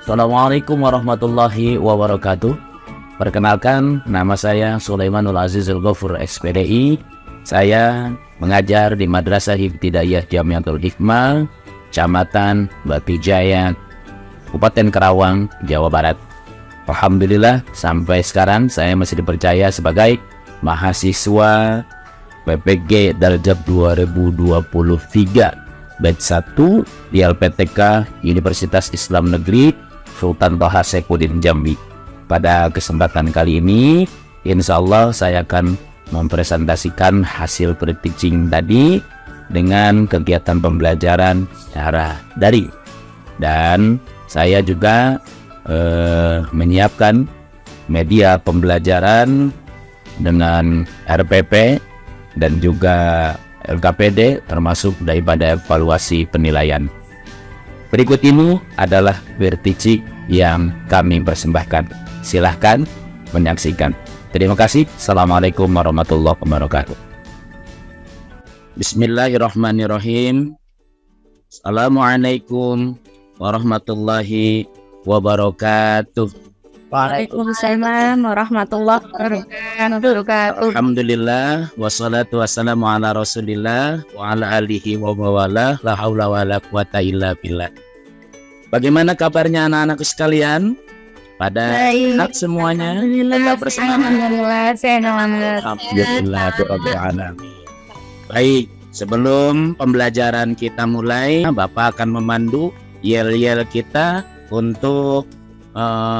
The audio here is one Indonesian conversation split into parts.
Assalamualaikum warahmatullahi wabarakatuh. Perkenalkan, nama saya Sulaimanul Azizul Ghafur SPDI. Saya mengajar di Madrasah Ibtidaiyah Jamiatul Hikmah, Kecamatan Batu Jaya, Kabupaten Karawang, Jawa Barat. Alhamdulillah, sampai sekarang saya masih dipercaya sebagai mahasiswa PPG Darjab 2023 batch 1 di LPTK Universitas Islam Negeri Sultan Toha Saifuddin Jambi. Pada kesempatan kali ini, insya Allah saya akan mempresentasikan hasil pre-teaching tadi dengan kegiatan pembelajaran secara daring. Dan saya juga menyiapkan media pembelajaran dengan RPP dan juga LKPD, termasuk daripada evaluasi penilaian. Berikut ini adalah pre-teaching yang kami persembahkan. Silahkan menyaksikan. Terima kasih. Assalamualaikum warahmatullahi wabarakatuh. Bismillahirrahmanirrahim. Assalamualaikum warahmatullahi wabarakatuh. Waalaikumsalam warahmatullahi wabarakatuh. Alhamdulillah, wassalatu wassalamu ala rasulillah wa ala alihi wa mawalah, la haula wa la quwata illa billah. Bagaimana kabarnya anak-anakku sekalian? Pada sehat semuanya? Alhamdulillah bersama. Alhamdulillah rabbil alamin. Baik, sebelum pembelajaran kita mulai, Bapak akan memandu yel-yel kita untuk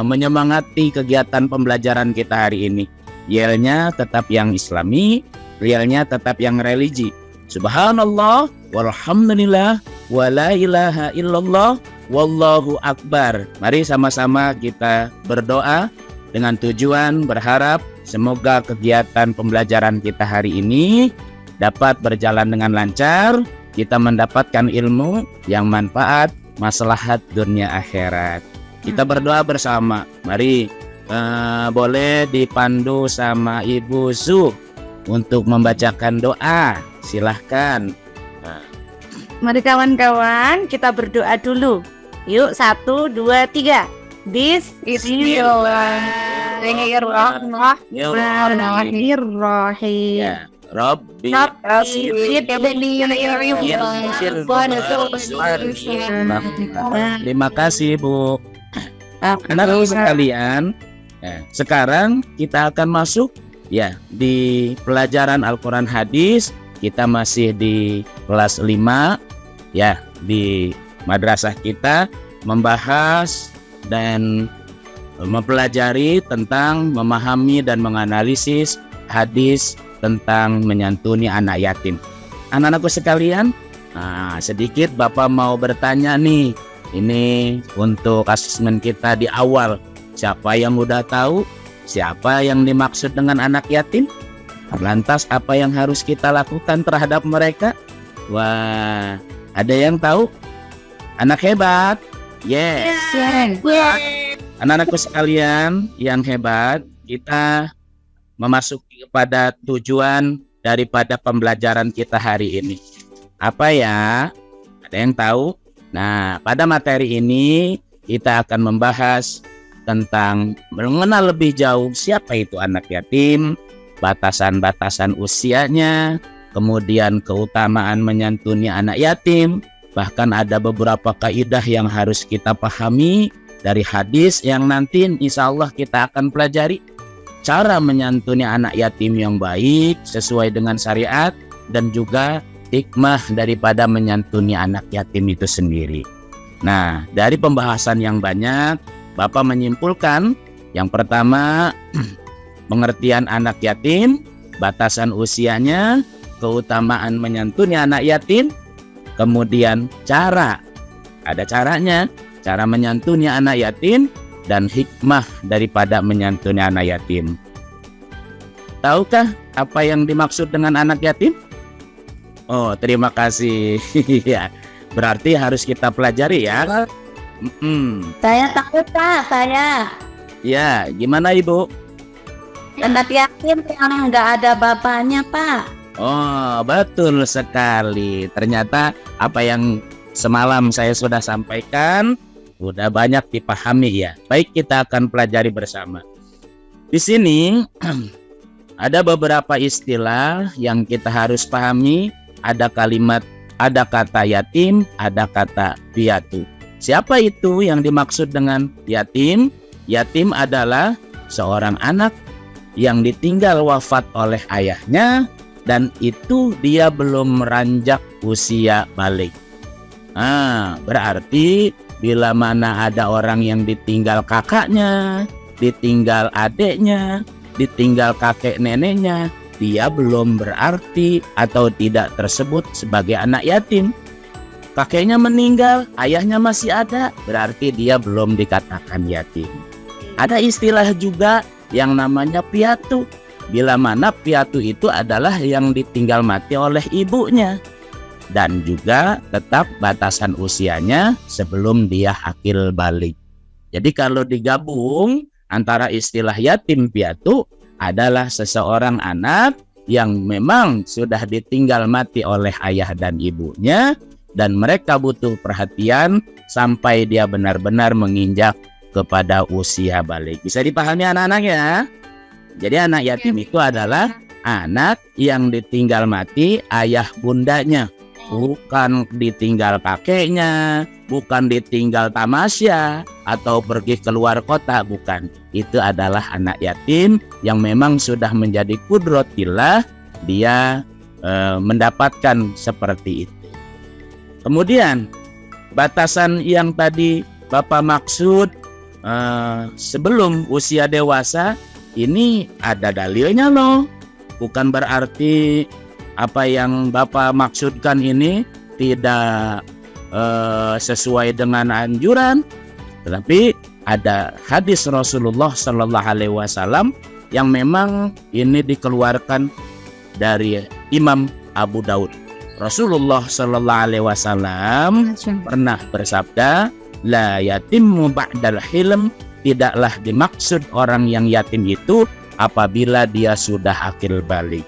menyemangati kegiatan pembelajaran kita hari ini. Yelnya tetap yang Islami, yelnya tetap yang religi. Subhanallah, walhamdulillah, wa la ilaha illallah, wallahu akbar. Mari sama-sama kita berdoa dengan tujuan berharap semoga kegiatan pembelajaran kita hari ini dapat berjalan dengan lancar, kita mendapatkan ilmu yang manfaat, maslahat dunia akhirat. Kita berdoa bersama. Mari boleh dipandu sama Ibu Zu untuk membacakan doa. Silahkan. Mari kawan-kawan, kita berdoa dulu. Yuk, 1, 2, 3. Bismillahirrahmanirrahim. Ya, Rabbi. Terima kasih, Bu. Anak-anak sekalian, sekarang kita akan masuk ya di pelajaran Al-Quran Hadis. Kita masih di kelas 5 ya, di madrasah kita membahas dan mempelajari tentang memahami dan menganalisis hadis tentang menyantuni anak yatim. Anak-anakku sekalian, sedikit Bapak mau bertanya nih. Ini untuk asesmen kita di awal. Siapa yang udah tahu siapa yang dimaksud dengan anak yatim? Lantas apa yang harus kita lakukan terhadap mereka? Wah, ada yang tahu? Anak hebat. Yes. Anak-anakku sekalian yang hebat, kita memasuki kepada tujuan daripada pembelajaran kita hari ini. Apa ya? Ada yang tahu? Nah, pada materi ini kita akan membahas tentang mengenal lebih jauh siapa itu anak yatim, batasan-batasan usianya, kemudian keutamaan menyantuni anak yatim, bahkan ada beberapa kaidah yang harus kita pahami dari hadis yang nanti insya Allah kita akan pelajari. Cara menyantuni anak yatim yang baik sesuai dengan syariat dan juga hikmah daripada menyantuni anak yatim itu sendiri. Nah, dari pembahasan yang banyak, Bapak menyimpulkan yang pertama, pengertian anak yatim, batasan usianya, keutamaan menyantuni anak yatim, kemudian cara, ada caranya, cara menyantuni anak yatim, dan hikmah daripada menyantuni anak yatim. Tahukah apa yang dimaksud dengan anak yatim? Oh, terima kasih. Ya, berarti harus kita pelajari ya. Saya takut, Pak. Saya. Ya, gimana Ibu? Anak yatim yang nggak ada bapaknya, Pak. Oh, betul sekali. Ternyata apa yang semalam saya sudah sampaikan, udah banyak dipahami ya. Baik, kita akan pelajari bersama. Di sini ada beberapa istilah yang kita harus pahami. Ada kalimat, ada kata yatim, ada kata piatu. Siapa itu yang dimaksud dengan yatim? Yatim adalah seorang anak yang ditinggal wafat oleh ayahnya dan itu dia belum meranjak usia balik. Berarti bila mana ada orang yang ditinggal kakaknya, ditinggal adeknya, ditinggal kakek neneknya, dia belum berarti atau tidak tersebut sebagai anak yatim. Kakeknya meninggal, ayahnya masih ada, berarti dia belum dikatakan yatim. Ada istilah juga yang namanya piatu. Bila mana piatu itu adalah yang ditinggal mati oleh ibunya. Dan juga tetap batasan usianya sebelum dia akil balik. Jadi kalau digabung antara istilah yatim piatu adalah seseorang anak yang memang sudah ditinggal mati oleh ayah dan ibunya dan mereka butuh perhatian sampai dia benar-benar menginjak kepada usia balik. Bisa dipahami anak-anak ya? Jadi anak yatim itu adalah anak yang ditinggal mati ayah bundanya. Bukan ditinggal kakeknya, bukan ditinggal tamasya atau pergi keluar kota, bukan. Itu adalah anak yatim yang memang sudah menjadi kudrotillah, dia mendapatkan seperti itu. Kemudian batasan yang tadi Bapak maksud sebelum usia dewasa, ini ada dalilnya loh. Bukan berarti apa yang Bapak maksudkan ini tidak sesuai dengan anjuran, tetapi ada hadis Rasulullah Sallallahu Alaihi Wasallam yang memang ini dikeluarkan dari Imam Abu Daud. Rasulullah Sallallahu Alaihi Wasallam pernah bersabda, la yatimmu ba'dal hilm, tidaklah dimaksud orang yang yatim itu apabila dia sudah akil balik.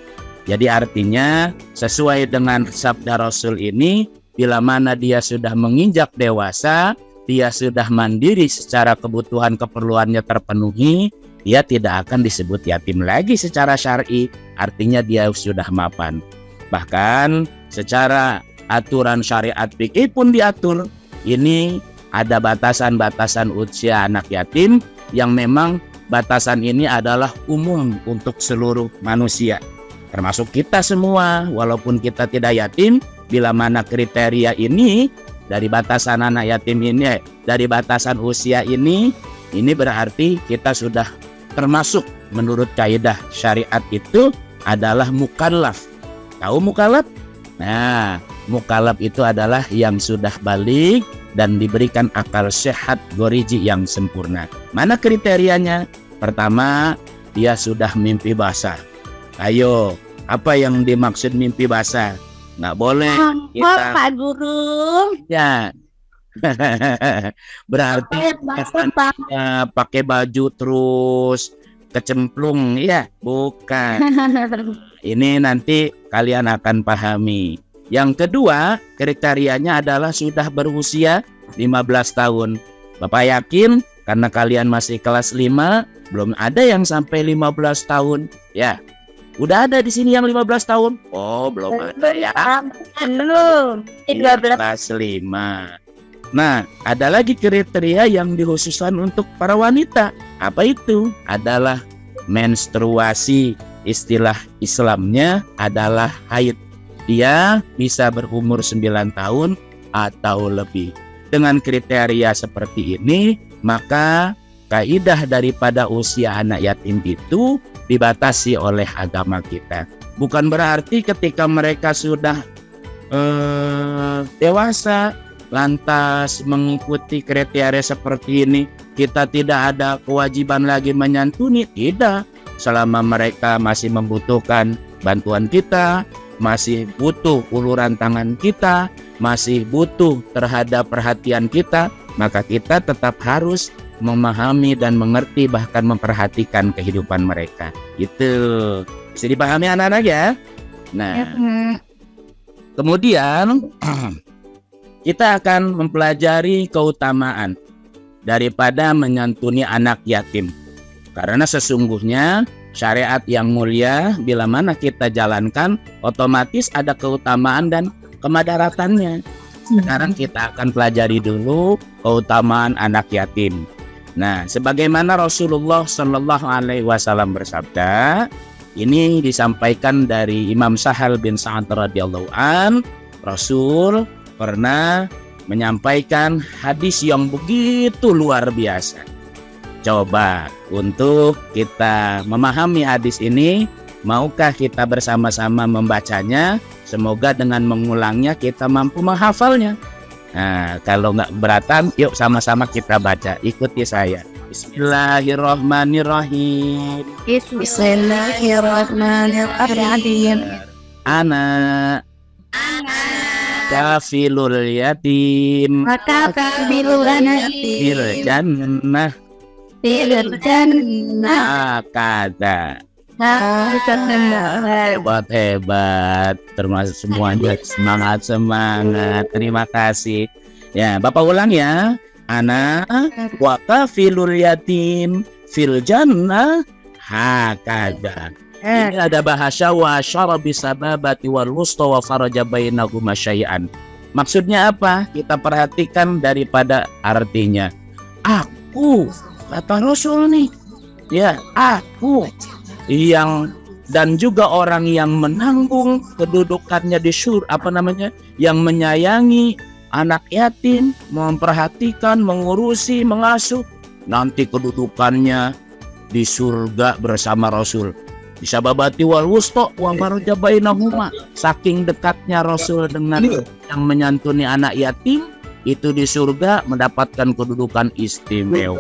Jadi artinya sesuai dengan sabda Rasul ini, bila mana dia sudah menginjak dewasa, dia sudah mandiri secara kebutuhan keperluannya terpenuhi, dia tidak akan disebut yatim lagi secara syar'i, artinya dia sudah mapan. Bahkan secara aturan syariat fikih pun diatur, ini ada batasan-batasan usia anak yatim yang memang batasan ini adalah umum untuk seluruh manusia. Termasuk kita semua, walaupun kita tidak yatim, bila mana kriteria ini dari batasan anak yatim ini, dari batasan usia ini berarti kita sudah termasuk menurut kaidah syariat itu adalah mukallaf. Tahu mukallaf? Nah, mukallaf itu adalah yang sudah balik dan diberikan akal sehat goriji yang sempurna. Mana kriterianya? Pertama, dia sudah mimpi basah. Ayo, apa yang dimaksud mimpi basah? Nggak boleh kita Pak Guru. ya. Berarti pakai baju terus kecemplung, ya? Bukan. Ini nanti kalian akan pahami. Yang kedua, kriterianya adalah sudah berusia 15 tahun. Bapak yakin karena kalian masih kelas 5, belum ada yang sampai 15 tahun, ya. Udah ada di sini yang 15 tahun? Oh, belum ada ya. Belum. 12. Kelas 5. Nah, ada lagi kriteria yang dikhususkan untuk para wanita. Apa itu? Adalah menstruasi. Istilah Islamnya adalah haid. Dia bisa berumur 9 tahun atau lebih. Dengan kriteria seperti ini, maka kaidah daripada usia anak yatim itu dibatasi oleh agama kita. Bukan berarti ketika mereka sudah dewasa lantas mengikuti kriteria seperti ini kita tidak ada kewajiban lagi menyantuni. Tidak. Selama mereka masih membutuhkan bantuan kita, masih butuh uluran tangan kita, masih butuh terhadap perhatian kita, maka kita tetap harus memahami dan mengerti bahkan memperhatikan kehidupan mereka. Itu bisa dipahami anak-anak ya. Nah, kemudian kita akan mempelajari keutamaan. daripada menyantuni anak yatim. Karena sesungguhnya syariat yang mulia bila mana kita jalankan otomatis ada keutamaan dan kemadaratannya. Sekarang kita akan pelajari dulu keutamaan anak yatim. Nah, sebagaimana Rasulullah Shallallahu Alaihi Wasallam bersabda, ini disampaikan dari Imam Sahal bin Sa'ad radhiyallahu an. Rasul pernah menyampaikan hadis yang begitu luar biasa. Coba untuk kita memahami hadis ini, maukah kita bersama-sama membacanya? Semoga dengan mengulangnya kita mampu menghafalnya. Nah, kalau nggak keberatan, yuk sama-sama kita baca. Ikuti saya. Bismillahirrahmanirrahim. Bismillahirrahmanirrahim. Ana kafilul yatim Maka kabilana fil jannah kata. Hebat, termasuk semuanya semangat. Terima kasih. Ya, Bapak ulang ya. Ana wa kafilul yatim fil jannah hakada. Ini ada bahasa wa syara bisababati wal wusta wa faraja bainahuma syai'an. Maksudnya apa? Kita perhatikan daripada artinya. Aku, kata Rasul nih. Ya, aku yang dan juga orang yang menanggung kedudukannya di yang menyayangi anak yatim, memperhatikan, mengurusi, mengasuh, nanti kedudukannya di surga bersama Rasul. Bisababati wal wusta wa faraja bainahuma. Saking dekatnya Rasul dengan yang menyantuni anak yatim, itu di surga mendapatkan kedudukan istimewa.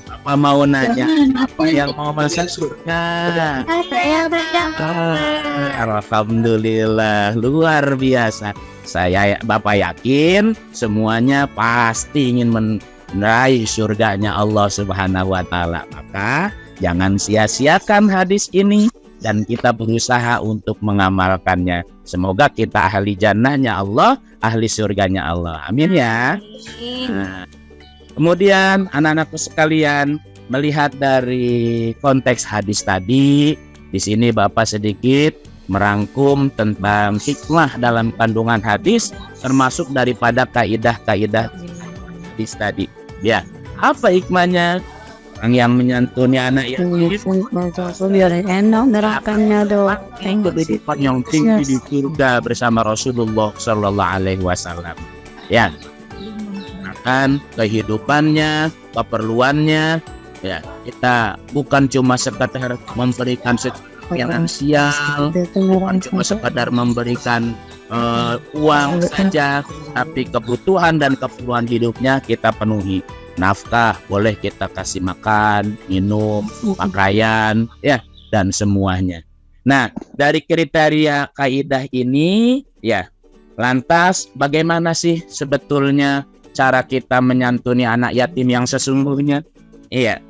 Apa mau nanya? Apa yang mau masuk surga? Alhamdulillah, luar biasa. Bapak yakin semuanya pasti ingin meraih surganya Allah Subhanahu wa taala. Maka jangan sia-siakan hadis ini dan kita berusaha untuk mengamalkannya. Semoga kita ahli jannahnya Allah, ahli surganya Allah. Amin ya. Nah, kemudian anak-anakku sekalian, melihat dari konteks hadis tadi, di sini Bapak sedikit merangkum tentang hikmah dalam kandungan hadis, termasuk daripada kaidah-kaidah hadis tadi. Ya, apa hikmahnya? Orang yang menyantuni anak yatim sifat yang tinggi di surga bersama Rasulullah Shallallahu Alaihi Wasallam. Ya, akan kehidupannya, keperluannya, ya kita bukan cuma sekedar memberikan finansial, bukan cuma sekedar memberikan uang saja, tapi kebutuhan dan keperluan hidupnya kita penuhi. Nafkah boleh kita kasih makan, minum, pakaian, ya, dan semuanya. Nah, dari kriteria kaidah ini, ya, lantas bagaimana sih sebetulnya cara kita menyantuni anak yatim yang sesungguhnya? Iya,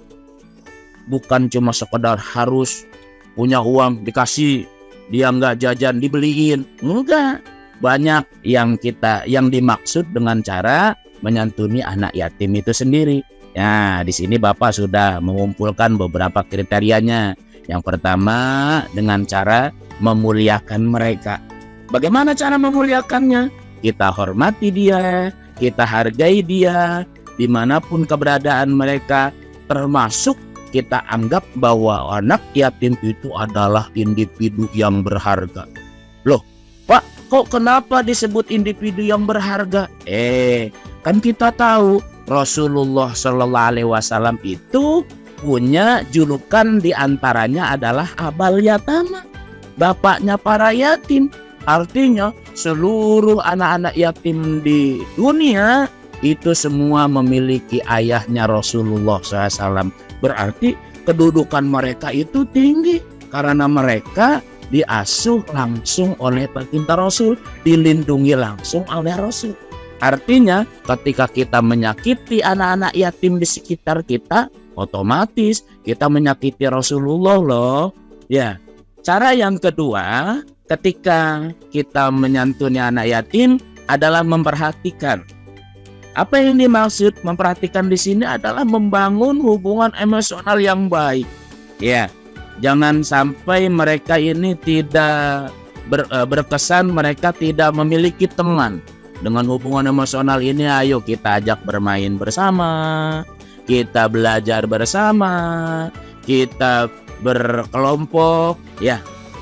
bukan cuma sekedar harus punya uang dikasih, dia nggak jajan dibeliin, enggak. Banyak yang dimaksud dengan cara menyantuni anak yatim itu sendiri. Ya, di sini Bapak sudah mengumpulkan beberapa kriterianya. Yang pertama, dengan cara memuliakan mereka. Bagaimana cara memuliakannya? Kita hormati dia, kita hargai dia, dimanapun keberadaan mereka, termasuk kita anggap bahwa anak yatim itu adalah individu yang berharga. Loh, Pak, kok kenapa disebut individu yang berharga? Kan kita tahu Rasulullah Shallallahu Alaihi Wasallam itu punya julukan, diantaranya adalah Abal Yatama, bapaknya para yatim. Artinya seluruh anak-anak yatim di dunia itu semua memiliki ayahnya Rasulullah SAW. Berarti kedudukan mereka itu tinggi karena mereka diasuh langsung oleh baginda Rasul, dilindungi langsung oleh Rasul. Artinya ketika kita menyakiti anak-anak yatim di sekitar kita, otomatis kita menyakiti Rasulullah loh. Ya, cara yang kedua ketika kita menyantuni anak yatim adalah memperhatikan Apa yang dimaksud memperhatikan di sini adalah membangun hubungan emosional yang baik. Ya, jangan sampai mereka ini tidak berkesan mereka tidak memiliki teman. Dengan hubungan emosional ini, ayo kita ajak bermain bersama, kita belajar bersama, kita berkelompok, ya,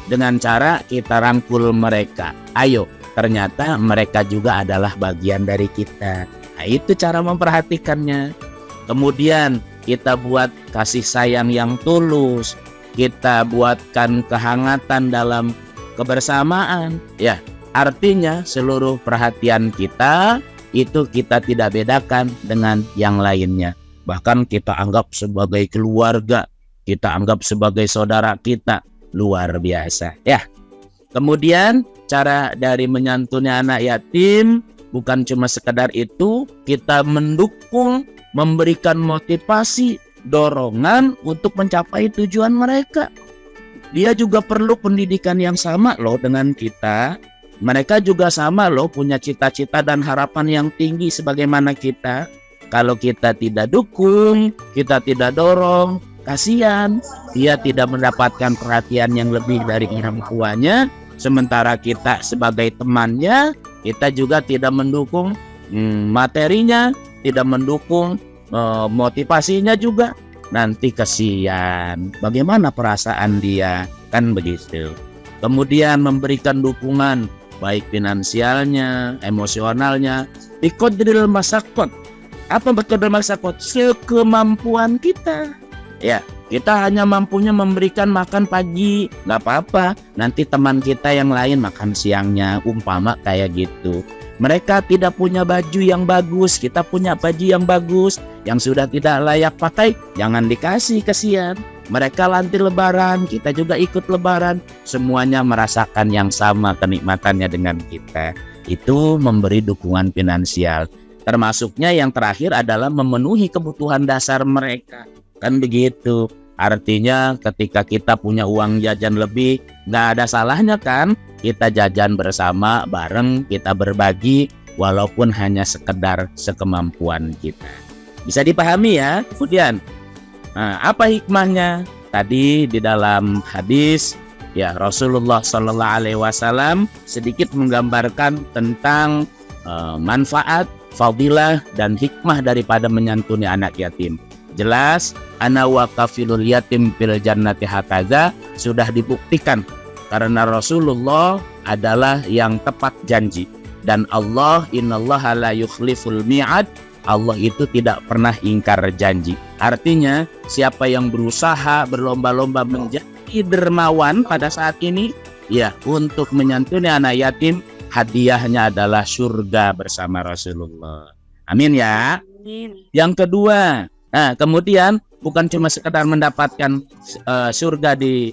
dengan cara kita rangkul mereka. Ayo, ternyata mereka juga adalah bagian dari kita. Nah, itu cara memperhatikannya. Kemudian kita buat kasih sayang yang tulus, kita buatkan kehangatan dalam kebersamaan. Ya, artinya seluruh perhatian kita itu kita tidak bedakan dengan yang lainnya. Bahkan kita anggap sebagai keluarga, kita anggap sebagai saudara kita. Luar biasa, ya. Kemudian cara dari menyantuni anak yatim bukan cuma sekedar itu, kita mendukung, memberikan motivasi, dorongan untuk mencapai tujuan mereka. Dia juga perlu pendidikan yang sama loh dengan kita. Mereka juga sama loh, punya cita-cita dan harapan yang tinggi sebagaimana kita. Kalau kita tidak dukung, kita tidak dorong, kasihan. Dia tidak mendapatkan perhatian yang lebih dari orang tuanya. Sementara kita sebagai temannya, kita juga tidak mendukung materinya, tidak mendukung motivasinya juga. Nanti kasihan. Bagaimana perasaan dia? Kan begitu. Kemudian memberikan dukungan baik finansialnya, emosionalnya, biqadril masaqat. Apa biqadril masaqat? Sekemampuan kita. Ya, kita hanya mampunya memberikan makan pagi, nggak apa-apa. Nanti teman kita yang lain makan siangnya, umpama kayak gitu. Mereka tidak punya baju yang bagus, kita punya baju yang bagus, yang sudah tidak layak pakai, jangan dikasih, kasihan. Mereka nanti lebaran, kita juga ikut lebaran. Semuanya merasakan yang sama kenikmatannya dengan kita. Itu memberi dukungan finansial. Termasuknya yang terakhir adalah memenuhi kebutuhan dasar mereka. Kan begitu. Artinya ketika kita punya uang jajan lebih, nggak ada salahnya kan kita jajan bersama, bareng, kita berbagi, walaupun hanya sekedar sekemampuan kita. Bisa dipahami ya. Kemudian apa hikmahnya? Tadi di dalam hadis ya Rasulullah Sallallahu Alaihi Wasallam sedikit menggambarkan tentang manfaat, fadilah dan hikmah daripada menyantuni anak yatim. Jelas ana wa kafilul yatim fil jannati hakaza sudah dibuktikan karena Rasulullah adalah yang tepat janji dan Allah innallaha la yukhliful mi'ad. Allah itu tidak pernah ingkar janji. Artinya siapa yang berusaha berlomba-lomba menjadi dermawan pada saat ini, ya untuk menyantuni anak yatim, hadiahnya adalah surga bersama Rasulullah. Amin ya. Amin. Yang kedua, kemudian bukan cuma sekedar mendapatkan surga di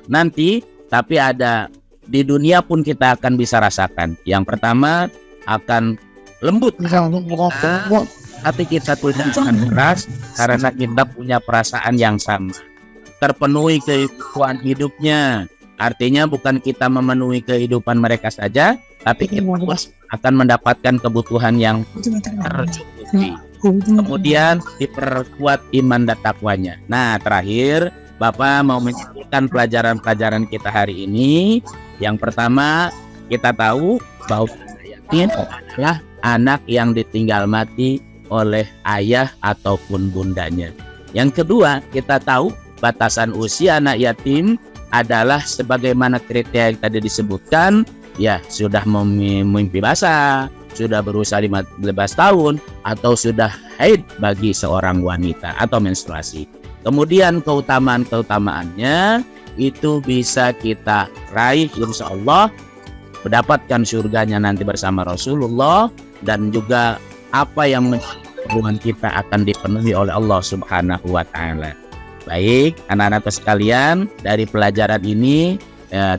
nanti, tapi ada di dunia pun kita akan bisa rasakan. Yang pertama akan lembut, hati kita tidak akan keras karena kita punya perasaan yang sama. Terpenuhi kebutuhan hidupnya. Artinya bukan kita memenuhi kehidupan mereka saja, tapi kita akan mendapatkan kebutuhan yang tercukupi. Kemudian diperkuat iman dan takwanya. Nah, terakhir Bapak mau menyebutkan pelajaran-pelajaran kita hari ini. Yang pertama, kita tahu bahwa yatim adalah anak yang ditinggal mati oleh ayah ataupun bundanya. Yang kedua, kita tahu batasan usia anak yatim adalah sebagaimana kriteria yang tadi disebutkan, ya sudah mimpi basah, sudah berusia 15 tahun, atau sudah haid bagi seorang wanita atau menstruasi. Kemudian keutamaan-keutamaannya itu bisa kita raih insya Allah, mendapatkan surganya nanti bersama Rasulullah, dan juga apa yang hubungan kita akan dipenuhi oleh Allah Subhanahu wa Ta'ala. Baik, anak-anak sekalian, dari pelajaran ini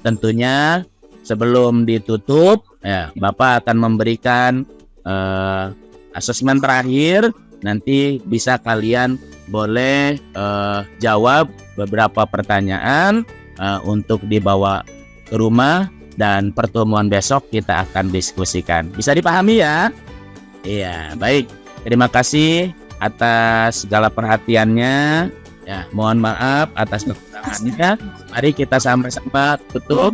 tentunya sebelum ditutup, Bapak akan memberikan asesmen terakhir. Nanti bisa kalian boleh jawab beberapa pertanyaan untuk dibawa ke rumah, dan pertemuan besok kita akan diskusikan. Bisa dipahami ya? Iya, baik. Terima kasih atas segala perhatiannya. Ya, mohon maaf atas kekurangannya. Mari kita sama-sama tutup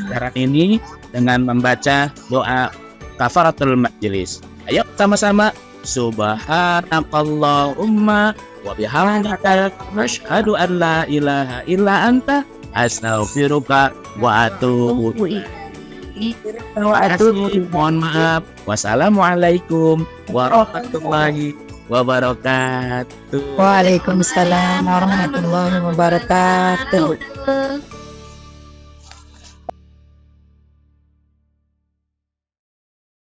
acara ini dengan membaca doa kafaratul majelis. Ayo sama-sama. Subhanakallahumma wa bihamdika asyhadu an la ilaha illa anta astaghfiruka wa atubu ilaik. Mohon maaf. Wassalamualaikum warahmatullahi wabarakatuh. Waalaikumsalam warahmatullahi wabarakatuh.